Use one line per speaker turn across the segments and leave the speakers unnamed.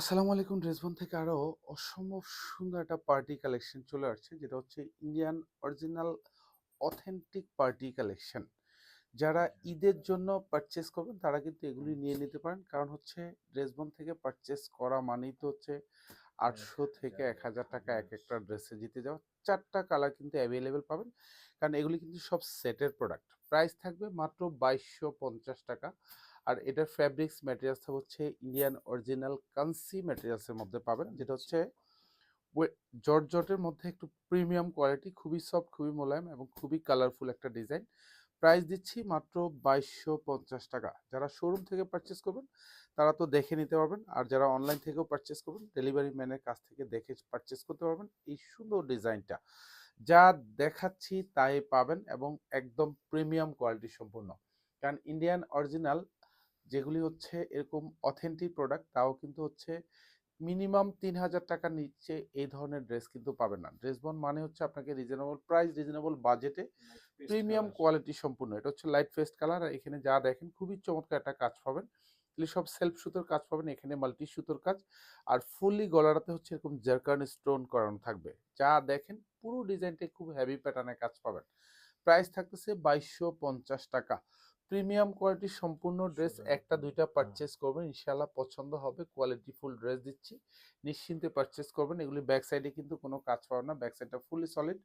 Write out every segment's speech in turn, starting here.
আসসালামু আলাইকুম। ড্রেসবন থেকে আরো অসম্ভব সুন্দর একটা পার্টি কালেকশন চলে আসছে, যেটা হচ্ছে Indian original authentic party collection. যারা ঈদের জন্য পারচেস করবেন তারা কিন্তু এগুলি নিয়ে নিতে পারেন, কারণ হচ্ছে ড্রেসবন থেকে পারচেস করা মানেই তো হচ্ছে 800 থেকে 1000 টাকা এক একটা ড্রেসে জিতে যাওয়া। চারটা কালার কিন্তু অ্যাভেলেবেল পাবেন, কারণ এগুলি কিন্তু সব সেটের প্রোডাক্ট। প্রাইস থাকবে মাত্র 2250 টাকা। আর এটার ফ্যাব্রিক্স ম্যাটেরিয়ালস হচ্ছে ইন্ডিয়ান অরিজিনাল কান্সি ম্যাটেরিয়ালসের মধ্যে পাবেন, যেটা হচ্ছে জর্জটের মধ্যে একটু প্রিমিয়াম কোয়ালিটি, খুবই সফট, খুবই মোলায়েম এবং খুবই কালারফুল একটা ডিজাইন। প্রাইস দিচ্ছি মাত্র 2250 টাকা। যারা শোরুম থেকে পারচেস করবেন তারা তো দেখে নিতে পারবেন, আর যারা অনলাইন থেকেও পারচেস করবেন ডেলিভারি ম্যানের কাছ থেকে দেখে পারচেস করতে পারবেন। এই সুন্দর ডিজাইনটা যা দেখাচ্ছি তাই পাবেন, এবং একদম প্রিমিয়াম কোয়ালিটি সম্পূর্ণ। কারণ ইন্ডিয়ান অরিজিনাল যেগুলি হচ্ছে এরকম অথেন্টিক প্রোডাক্ট, তাও কিন্তু হচ্ছে মিনিমাম 3000 টাকার নিচে এই ধরনের ড্রেস কিন্তু পাবেন না। ড্রেসবন মানে হচ্ছে আপনাকে রিজনেবল প্রাইস, রিজনেবল বাজেটে প্রিমিয়াম কোয়ালিটি সম্পূর্ণ। এটা হচ্ছে লাইট পেস্ট কালার, আর এখানে যা দেখেন খুবই চমৎকার একটা কাজ পাবেন। এগুলি সব সেলফ সুতোর কাজ পাবেন, এখানে মাল্টি সুতোর কাজ। আর ফুললি গলাটাতে হচ্ছে এরকম জারকান স্টোন করানো থাকবে। যা দেখেন পুরো ডিজাইনটাই খুব হেভি প্যাটার্নের কাজ পাবেন। প্রাইস থাকতেছে 2250 টাকা। প্রিমিয়াম কোয়ালিটির সম্পূর্ণ ড্রেস, একটা দুইটা পারচেস করবেন ইনশাল্লাহ পছন্দ হবে। কোয়ালিটি ফুল ড্রেস দিচ্ছি, নিশ্চিন্তে পারচেস করবেন। এগুলি ব্যাক সাইডে কিন্তু কোনো কাজ পাবেন না, ব্যাক সাইডটা ফুলি সলিড।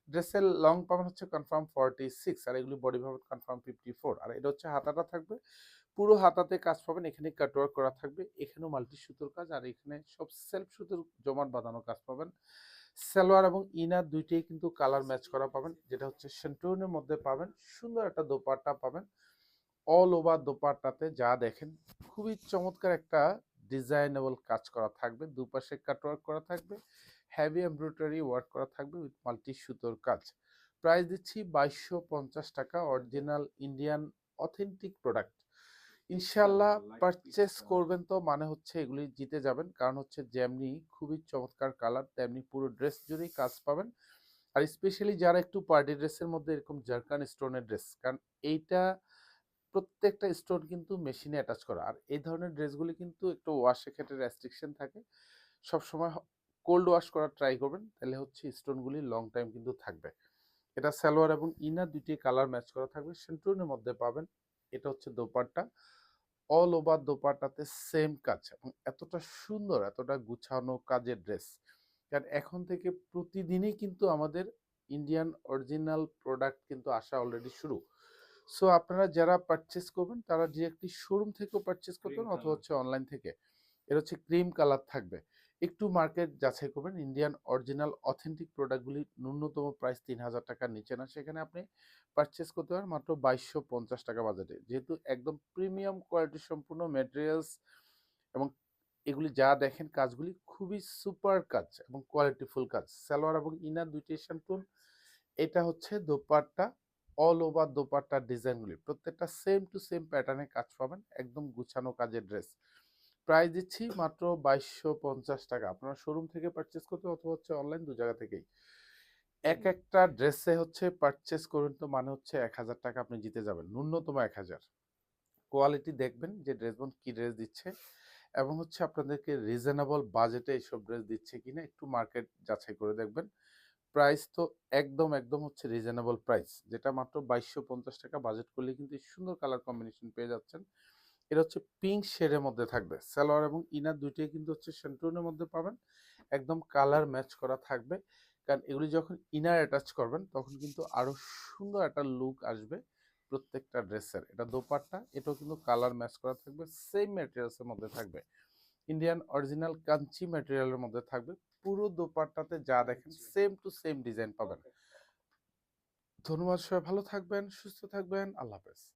ড্রেসের লং পাবেন হচ্ছে কনফার্ম 46, আর এগুলি বডি পাবেন কনফার্ম 54। আর এটা হচ্ছে হাতাটা থাকবে, পুরো হাতাতে কাজ পাবেন। এখানে কাটওয়ার্ক করা থাকবে, এখানেও মাল্টি সুতোর কাজ, আর এখানে সব সেলফ সুতোর জমাট বাঁধানো কাজ পাবেন। সালোয়ার এবং ইনার দুইটাই কিন্তু কালার ম্যাচ করা পাবেন, যেটা হচ্ছে সেন্টুনের মধ্যে পাবেন। সুন্দর একটা দোপাট্টা পাবেন, অল ওভার দোপাট্টাতে যা দেখেন খুবই চমৎকার একটা ডিজাইনেবল কাজ করা থাকবে। দুপাশে কাটওয়ার্ক করা থাকবে, হেভি এমব্রয়ডারি ওয়ার্ক করা থাকবে উইথ মাল্টি সুতোর কাজ। প্রাইস দিচ্ছি 2250 টাকা। Original Indian authentic product. ইনশাল্লাহ পারচেস করবেন তো মানে হচ্ছে এগুলি জিতে যাবেন, কারণ হচ্ছে যেমনি খুবই চমৎকার কালার, তেমনি পুরো ড্রেস জুড়েই কাজ পাবেন। আর স্পেশালি যারা একটু পার্টি ড্রেসের মধ্যে এরকম জারকান স্টোনের ড্রেস, কারণ এইটা প্রত্যেকটা স্টোন কিন্তু মেশিনে অ্যাটাচ করা। আর এই ধরনের ড্রেসগুলি কিন্তু একটু ওয়াশের ক্ষেত্রে রেস্ট্রিকশন থাকে। সবসময় কোল্ড ওয়াশ করার ট্রাই করবেন, তাহলে হচ্ছে স্টোনগুলি লং টাইম কিন্তু থাকবে। এটা সালোয়ার এবং ইনার দুইটি কালার ম্যাচ করা থাকবে, সেন্টুনের মধ্যে পাবেন। এটা হচ্ছে দোপাট্টা, অল ওভার দোপাট্টাতে সেম কাজ, এবং এতটা সুন্দর এতটা গুছানো কাজের ড্রেস। কারণ এখন থেকে প্রতিদিনই কিন্তু আমাদের ইন্ডিয়ান অরিজিনাল প্রোডাক্ট কিন্তু আসা অলরেডি শুরু। সো আপনারা যারা পারচেস করবেন তারা ডিরেক্টলি শোরুম থেকেও পারচেস করবেন, অথবা হচ্ছে অনলাইন থেকে। এটা হচ্ছে ক্রিম কালার থাকবে। একটু মার্কেট যাচাই করবেন, ইন্ডিয়ান অরিজিনাল অথেন্টিক প্রোডাক্টগুলি ন্যূনতম প্রাইস 3000 টাকার নিচে না। সেখানে আপনি পারচেস করতে পারেন মাত্র 2250 টাকা বাজেটে, যেহেতু একদম প্রিমিয়াম কোয়ালিটি সম্পূর্ণ ম্যাটেরিয়ালস। এবং এগুলি যা দেখেন কাজগুলি খুবই সুপার কাজ এবং কোয়ালিটিফুল কাজ। সালোয়ার এবং ইনার দুইটি শ্যাম্পুন। এটা হচ্ছে দোপাট্টা, অল ওভার দোপাট্টার ডিজাইনগুলি প্রত্যেকটা সেম টু সেম প্যাটার্নে কাজ পাবেন, একদম গুছানো কাজের ড্রেস। প্রাইস দিচ্ছি মাত্র 2250 টাকা। আপনারা শোরুম থেকে পারচেস করতে অথবা হচ্ছে অনলাইন, দু জায়গা থেকেই। এক একটা ড্রেসে হচ্ছে পারচেস করবেন তো মানে হচ্ছে 1000 টাকা আপনি জিতে যাবেন, ন্যূনতম 1000। কোয়ালিটি দেখবেন যে ড্রেসবন কি ড্রেস দিচ্ছে, এবং হচ্ছে আপনাদেরকে রিজনেবল বাজেটে এইসব ড্রেস দিচ্ছে কিনা একটু মার্কেট যাচাই করে দেখবেন। প্রাইস তো একদম একদম হচ্ছে রিজনেবল প্রাইস, যেটা মাত্র 2250 টাকা বাজেট করলে কিন্তু এই সুন্দর কালার কম্বিনেশন পেয়ে যাচ্ছেন। এটা হচ্ছে পিঙ্ক শেডের মধ্যে থাকবে, সালোয়ার এবং ইনার দুইটাই কিন্তু হচ্ছে সেন্টুনের মধ্যে পাবেন। একদম কালার ম্যাচ করা থাকবে, কারণ এগুলি যখন ইনার অ্যাটাচ করবেন তখন কিন্তু আরো সুন্দর একটা লুক আসবে প্রত্যেকটা ড্রেসের। এটা দোপাট্টা, এটাও কিন্তু কালার ম্যাচ করা থাকবে, সেম ম্যাটেরিয়ালসের মধ্যে থাকবে। ইন্ডিয়ান অরিজিনাল কাঞ্চি ম্যাটেরিয়ালের মধ্যে থাকবে। পুরো দোপাট্টাতে যা দেখেন সেম টু সেম ডিজাইন পাবেন। ধন্যবাদ, সবাই ভালো থাকবেন, সুস্থ থাকবেন, আল্লাহ হাফেজ।